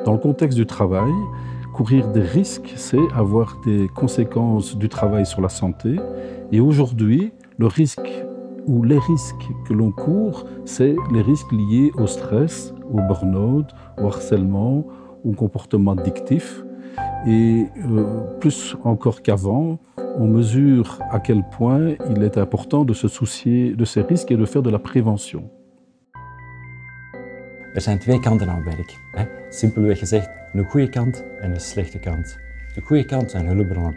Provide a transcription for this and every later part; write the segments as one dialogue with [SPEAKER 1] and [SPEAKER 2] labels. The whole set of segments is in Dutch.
[SPEAKER 1] Dans le contexte du travail, courir des risques, c'est avoir des conséquences du travail sur la santé. Et aujourd'hui, le risque ou les risques que l'on court, c'est les risques liés au stress, au burn-out, au harcèlement, au comportement addictif. Et plus encore qu'avant, on mesure à quel point il est important de se soucier de ces risques et de faire de la prévention.
[SPEAKER 2] zijn twee kanten aan werk. Simpelweg gezegd, een goede kant en een slechte kant. De goede kant zijn hulpbronnen.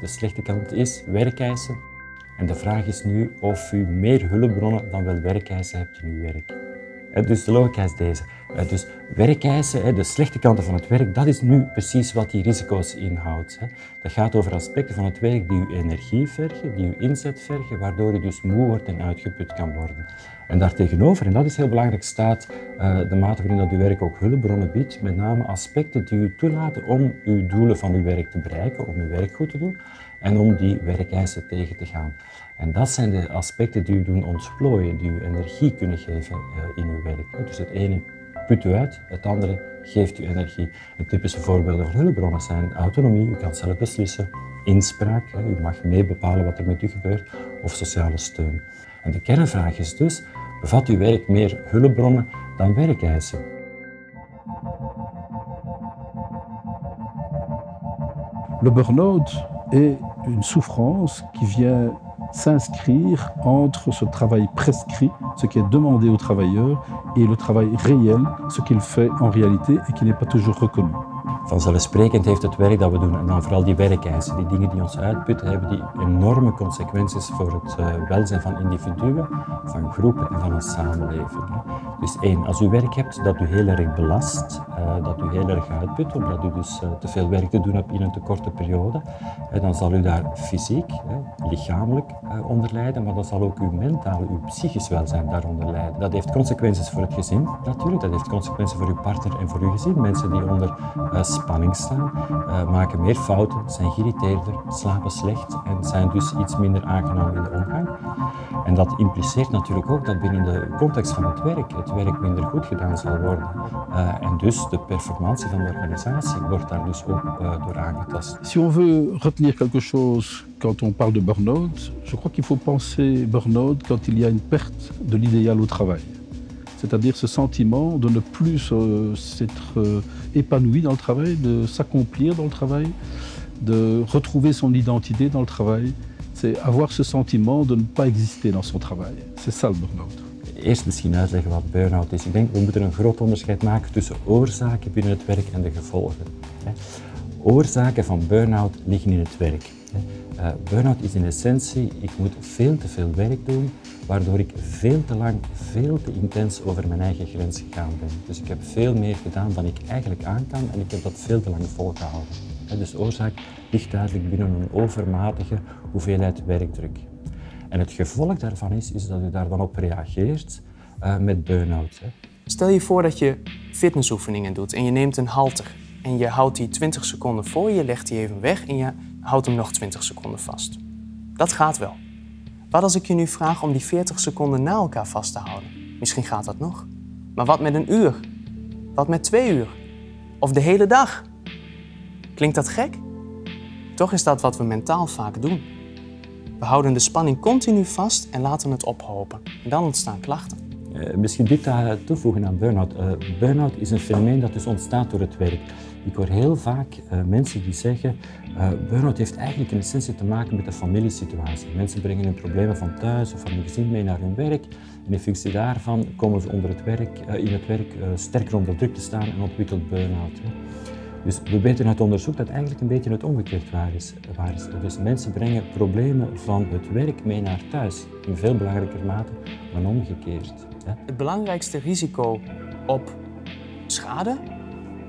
[SPEAKER 2] De slechte kant is werkeisen. En de vraag is nu of u meer hulpbronnen dan wel werkeisen hebt in uw werk. Dus de logica is deze. Dus werkeisen, de slechte kanten van het werk, dat is nu precies wat die risico's inhoudt. Dat gaat over aspecten van het werk die uw energie vergen, die uw inzet vergen, waardoor u dus moe wordt en uitgeput kan worden. En daartegenover, en dat is heel belangrijk, staat de mate waarin dat uw werk ook hulpbronnen biedt, met name aspecten die u toelaten om uw doelen van uw werk te bereiken, om uw werk goed te doen en om die werkeisen tegen te gaan. En dat zijn de aspecten die u doen ontplooien, die u energie kunnen geven in uw werk. Dus het ene put u uit, het andere geeft u energie. De typische voorbeelden van hulpbronnen zijn autonomie, u kan zelf beslissen, inspraak, u mag mee bepalen wat er met u gebeurt, of sociale steun. En de kernvraag is dus, bevat uw werk meer hulpbronnen dan werkeisen?
[SPEAKER 1] Le burn-out est une souffrance qui vient s'inscrire entre ce travail prescrit, ce qui est demandé au travailleur, et le travail réel, ce qu'il fait en réalité et qui n'est pas toujours reconnu.
[SPEAKER 2] Vanzelfsprekend heeft het werk dat we doen, en dan vooral die werkeisen, die dingen die ons uitputten, hebben die enorme consequenties voor het welzijn van individuen, van groepen en van een samenleving. Dus één, als u werk hebt dat u heel erg belast, dat u heel erg uitput, omdat u dus te veel werk te doen hebt in een te korte periode, dan zal u daar fysiek, lichamelijk onder lijden, maar dan zal ook uw mentale, uw psychisch welzijn daaronder lijden. Dat heeft consequenties voor het gezin natuurlijk, dat heeft consequenties voor uw partner en voor uw gezin. Mensen die onder spanning staan, maken meer fouten, zijn geïrriteerder, slapen slecht en zijn dus iets minder aangenaam in de omgang. En dat impliceert natuurlijk ook dat binnen de context van het werk minder goed gedaan zal worden. En dus de performantie van de organisatie wordt daar dus ook door aangetast.
[SPEAKER 1] Si on veut retenir quelque chose quand on parle de burn-out, je crois qu'il faut penser burn-out quand il y a une perte de l'idéal au travail. C'est-à-dire ce sentiment de ne plus s'être épanoui dans le travail, de s'accomplir dans le travail, de retrouver son identité dans le travail. C'est avoir ce sentiment de ne pas exister dans son travail. C'est ça le burn-out.
[SPEAKER 2] Eerst misschien uitleggen wat burn-out is. Ik denk we moeten een groot onderscheid maken tussen oorzaken binnen het werk en de gevolgen. Oorzaken van burn-out liggen in het werk. Burn-out is in essentie, ik moet veel te veel werk doen, waardoor ik veel te lang, veel te intens over mijn eigen grens gegaan ben. Dus ik heb veel meer gedaan dan ik eigenlijk aan kan en ik heb dat veel te lang volgehouden. Dus de oorzaak ligt duidelijk binnen een overmatige hoeveelheid werkdruk. En het gevolg daarvan is dat u daar dan op reageert met burn-out.
[SPEAKER 3] Stel je voor dat je fitnessoefeningen doet en je neemt een halter. En je houdt die 20 seconden voor, je legt die even weg en je houdt hem nog 20 seconden vast. Dat gaat wel. Wat als ik je nu vraag om die 40 seconden na elkaar vast te houden? Misschien gaat dat nog. Maar wat met een uur? Wat met 2 uur? Of de hele dag? Klinkt dat gek? Toch is dat wat we mentaal vaak doen. We houden de spanning continu vast en laten het ophopen. En dan ontstaan klachten.
[SPEAKER 2] Misschien dit toevoegen aan burn-out. Burn-out is een fenomeen dat dus ontstaat door het werk. Ik hoor heel vaak mensen die zeggen, burn-out heeft eigenlijk in essentie te maken met de familiesituatie. Mensen brengen hun problemen van thuis of van hun gezin mee naar hun werk. En in functie daarvan komen ze in het werk sterker onder druk te staan en ontwikkelt burn-out. Dus we weten uit onderzoek dat eigenlijk een beetje het omgekeerd waar is. Dus mensen brengen problemen van het werk mee naar thuis, in veel belangrijker mate dan omgekeerd.
[SPEAKER 3] Het belangrijkste risico op schade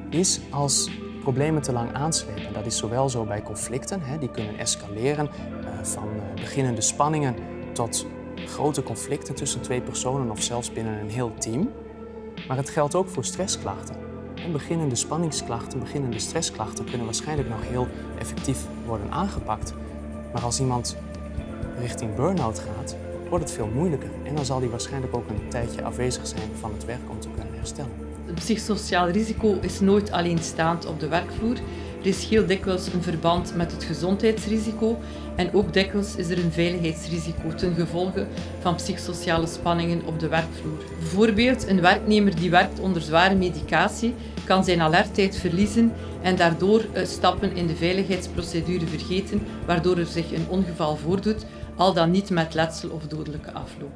[SPEAKER 3] is als problemen te lang aanslepen. Dat is zowel zo bij conflicten, die kunnen escaleren, van beginnende spanningen tot grote conflicten tussen 2 personen of zelfs binnen een heel team. Maar het geldt ook voor stressklachten. Beginnende spanningsklachten, beginnende stressklachten kunnen waarschijnlijk nog heel effectief worden aangepakt. Maar als iemand richting burn-out gaat, wordt het veel moeilijker. En dan zal die waarschijnlijk ook een tijdje afwezig zijn van het werk om te kunnen herstellen.
[SPEAKER 4] Het psychosociaal risico is nooit alleenstaand op de werkvloer. Er is heel dikwijls een verband met het gezondheidsrisico en ook dikwijls is er een veiligheidsrisico ten gevolge van psychosociale spanningen op de werkvloer. Bijvoorbeeld een werknemer die werkt onder zware medicatie kan zijn alertheid verliezen en daardoor stappen in de veiligheidsprocedure vergeten, waardoor er zich een ongeval voordoet, al dan niet met letsel of dodelijke afloop.